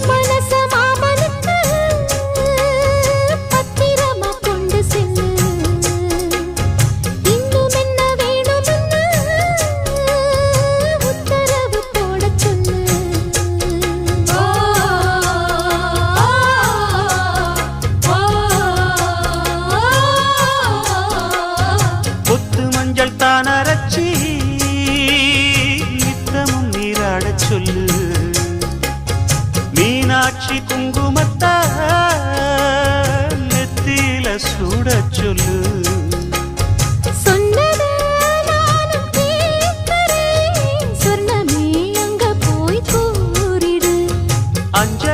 மனச மாமனுக்கு பத்திரமா கொண்டு செல்லு. இன்னும் என்ன வேணும்னு உத்தரவு போடச் சொல்லு. கொத்து மஞ்சள் தான் அரைச்சி நித்தமும் நீராடச் சொல்லு. மீனாட்சி குங்குமத்தா நெத்தியில சூடச் சொல்லு. சொன்னத நானும் கேட்கிறேன். சொர்ணமே அங்க போய் கூறிடு. அஞ்ச